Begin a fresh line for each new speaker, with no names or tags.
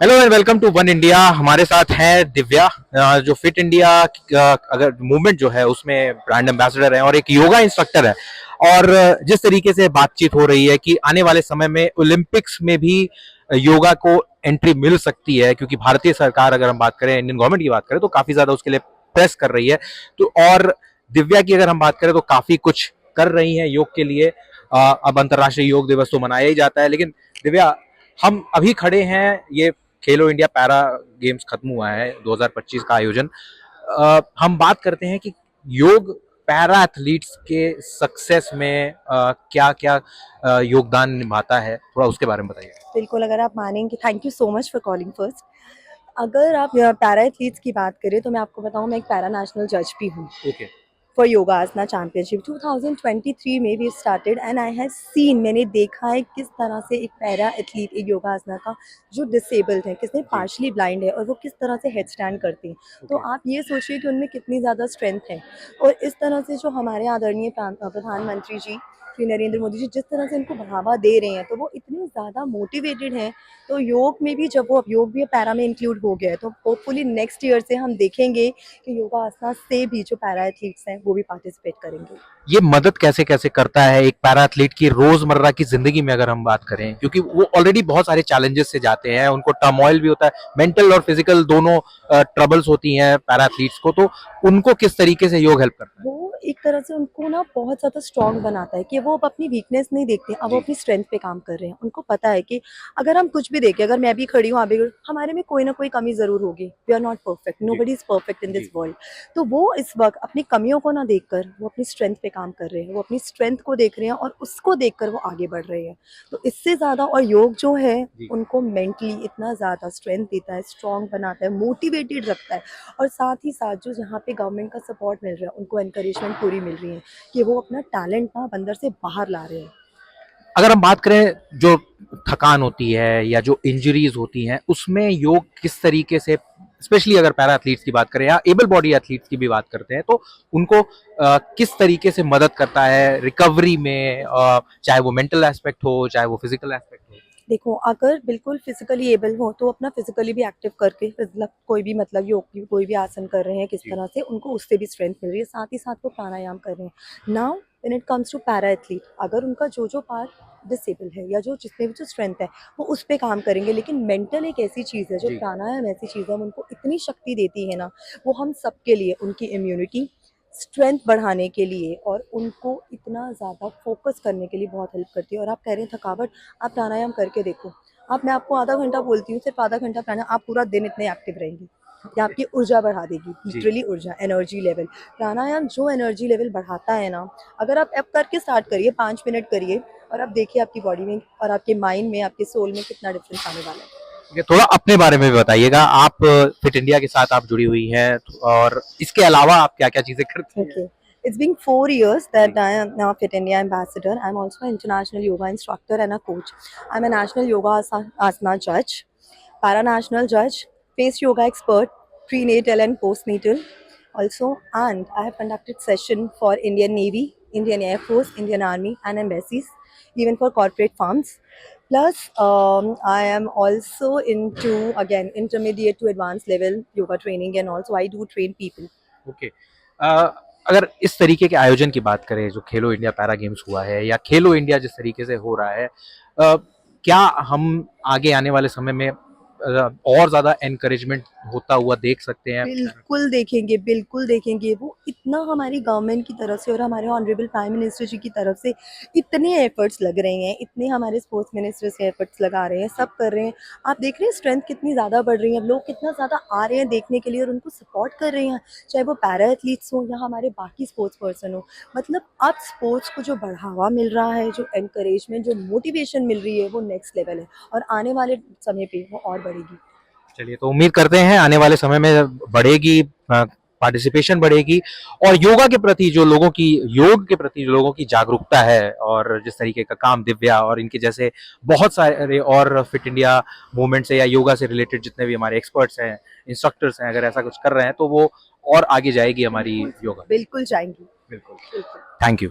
Hello and welcome to One India. हमारे साथ है दिव्या, जो फिट इंडिया अगर मूवमेंट जो है उसमें ब्रांड एम्बेसडर है और एक योगा इंस्ट्रक्टर है। और जिस तरीके से बातचीत हो रही है कि आने वाले समय में ओलंपिक्स में भी योगा को एंट्री मिल सकती है, क्योंकि भारतीय सरकार, अगर हम बात करें, इंडियन गवर्नमेंट की बात करें, तो काफी ज्यादा उसके लिए प्रेस कर रही है। तो और दिव्या की अगर हम बात करें तो काफी कुछ कर रही है योग के लिए। अब अंतर्राष्ट्रीय योग दिवस तो मनाया ही जाता है, लेकिन दिव्या, हम अभी खड़े हैं, ये खेलो इंडिया पैरा गेम्स खत्म हुआ है 2025 का आयोजन। हम बात करते हैं कि योग पैरा एथलीट्स के सक्सेस में क्या क्या योगदान निभाता है, थोड़ा उसके बारे में बताइए।
बिल्कुल, अगर आप मानेंगे, thank you so much for calling first. अगर आप पैरा एथलीट्स की बात करें तो मैं आपको बताऊं, मैं एक पैरा नेशनल जज भी हूँ
okay.
For yoga asana championship 2023 में भी started and I have seen, मैंने देखा है किस तरह से एक पैरा एथलीट, एक योगा आसना का जो डिसेबल्ड है, किसने पार्शली ब्लाइंड है, और वो किस तरह से हेड स्टैंड करते हैं। तो
ओके।
आप ये सोचिए कि उनमें कितनी ज़्यादा स्ट्रेंथ है। और इस तरह से जो हमारे आदरणीय प्रधानमंत्री जी श्री नरेंद्र मोदी जी जिस तरह से इनको बढ़ावा दे रहे हैं, तो वो इतने ज़्यादा मोटिवेटेड हैं। तो योग में भी, जब वो अब योग भी पैरा में इंक्लूड हो गया है, तो होपफुली नेक्स्ट ईयर से हम देखेंगे कि योगा आसना से भी जो पैरा एथलीट्स हैं वो भी पार्टिसिपेट करेंगे।
ये मदद कैसे कैसे करता है एक पैरा एथलीट की रोजमर्रा की जिंदगी में, अगर हम बात करें, क्योंकि वो ऑलरेडी बहुत सारे चैलेंजेस से जाते हैं, उनको टर्मोइल भी होता है, मेंटल और फिजिकल दोनों ट्रबल्स होती हैं पैरा एथलीट्स को, तो उनको किस तरीके से योग हेल्प करता है?
वो एक तरह से उनको ना बहुत ज़्यादा स्ट्रॉन्ग बनाता है कि वो अब अपनी वीकनेस नहीं देखते, अब वो
जी।
अपनी स्ट्रेंथ पे काम कर रहे हैं। उनको पता है कि अगर हम कुछ भी देखें, अगर मैं भी खड़ी हूँ, आप भी खड़ी हो, हमारे में कोई ना कोई कमी ज़रूर होगी। वी आर नॉट परफेक्ट,
जी।
Nobody is perfect in this
जी।
वर्ल्ड। तो वो इस वक्त अपनी कमियों को ना देखकर वो अपनी स्ट्रेंथ पे काम कर रहे हैं, वो अपनी स्ट्रेंथ को देख रहे हैं और उसको देखकर वो आगे बढ़ रहे हैं। तो इससे ज़्यादा, और योग जो है
जी।
उनको मेंटली इतना ज़्यादा स्ट्रेंथ देता है, स्ट्रॉन्ग बनाता है, मोटिवेटेड रखता है। और साथ ही साथ जो जहाँ पे गवर्नमेंट का सपोर्ट मिल रहा है, उनको एनकरेजमेंट पूरी मिल रही है कि वो अपना टैलेंट ना अंदर से बाहर ला रहे हैं।
अगर हम बात करें जो थकान होती है या जो इंजरीज होती हैं, उसमें योग किस तरीके से, स्पेशली अगर पैरा एथलीट्स की बात करें या एबल बॉडी एथलीट्स की भी बात करते हैं, तो उनको किस तरीके से मदद करता है रिकवरी में, चाहे वो मेंटल एस्पेक्ट हो, चाहे वो फिजिकल एस्पेक्ट हो?
देखो, अगर बिल्कुल फिजिकली एबल हो तो अपना फिजिकली भी एक्टिव करके, मतलब कोई भी, मतलब योग की कोई भी आसन कर रहे हैं, किस
जी।
तरह से उनको उससे भी स्ट्रेंथ मिल रही है, साथ ही साथ वो प्राणायाम कर रहे हैं। Now when it comes to para athlete, अगर उनका जो जो पार्ट डिसेबल है या जो जिसमें भी जो स्ट्रेंथ है वो उस पर काम करेंगे, लेकिन मेंटल एक ऐसी चीज़ है, जो
जी।
प्राणायाम ऐसी चीज़ है, उनको इतनी शक्ति देती है ना, वो हम सबके लिए, उनकी इम्यूनिटी, स्ट्रेंथ बढ़ाने के लिए और उनको इतना ज़्यादा फोकस करने के लिए बहुत हेल्प करती है। और आप कह रहे हैं थकावट, आप प्राणायाम करके देखो। आप, मैं आपको आधा घंटा बोलती हूँ, सिर्फ आधा घंटा प्राणायाम, आप पूरा दिन इतने एक्टिव रहेंगी। ये आपकी ऊर्जा बढ़ा देगी,
जी।
लिटरली ऊर्जा, एनर्जी लेवल। प्राणायाम जो एनर्जी लेवल बढ़ाता है ना, अगर आप ऐप करके स्टार्ट करिए, 5 मिनट करिए, और आप देखिए आपकी बॉडी में और आपके माइंड में, आपके सोल में कितना डिफरेंस आने वाला है।
ये थोड़ा अपने बारे में भी बताइएगा। आप फिट इंडिया के साथ आप जुड़ी हुई हैं, और इसके अलावा आप क्या क्या चीजें करती हैं?
Okay. It's been 4 years
जी।
that I am now Fit India ambassador. I'm also an international yoga instructor and a coach. I'm a national yoga asana judge, para-national judge, face yoga expert, prenatal and postnatal also. And I have conducted session for Indian Navy, Indian Air Force, Indian Army and embassies, even for corporate firms. Plus, I am also into, again, intermediate to advanced level yoga training, and also I do train people.
Okay. अगर इस तरीके के आयोजन की बात करें, जो खेलो India para games हुआ है या खेलो इंडिया जिस तरीके से हो रहा है, क्या हम आगे आने वाले समय में और ज्यादा एनकरेजमेंट होता हुआ देख सकते हैं?
बिल्कुल देखेंगे, बिल्कुल देखेंगे। वो इतना हमारी गवर्नमेंट की तरफ से और हमारे ऑनरेबल प्राइम मिनिस्टर जी की तरफ से इतने एफर्ट्स लग रहे हैं, इतने हमारे स्पोर्ट्स मिनिस्टर्स एफर्ट्स लगा रहे हैं, सब कर रहे हैं। आप देख रहे हैं स्ट्रेंथ कितनी ज़्यादा बढ़ रही है, अब लोग कितना ज़्यादा आ रहे हैं देखने के लिए और उनको सपोर्ट कर रहे हैं, चाहे वो पैरा एथलीट्स हों या हमारे बाकी स्पोर्ट्स पर्सन हो। मतलब अब स्पोर्ट्स को जो बढ़ावा मिल रहा है, जो एनकरेजमेंट, जो मोटिवेशन मिल रही है, वो नेक्स्ट लेवल है और आने वाले समय पे वो और बढ़ेगी।
चलिए, तो उम्मीद करते हैं आने वाले समय में बढ़ेगी, पार्टिसिपेशन बढ़ेगी, और योगा के प्रति जो लोगों की, योग के प्रति जो लोगों की जागरूकता है, और जिस तरीके का काम दिव्या और इनके जैसे बहुत सारे और फिट इंडिया मूवमेंट से या योगा से रिलेटेड जितने भी हमारे एक्सपर्ट्स हैं, इंस्ट्रक्टर्स हैं, अगर ऐसा कुछ कर रहे हैं, तो वो और आगे जाएगी हमारी योगा।
बिल्कुल जाएंगी।
बिल्कुल।
बिल्कुल।
Thank you.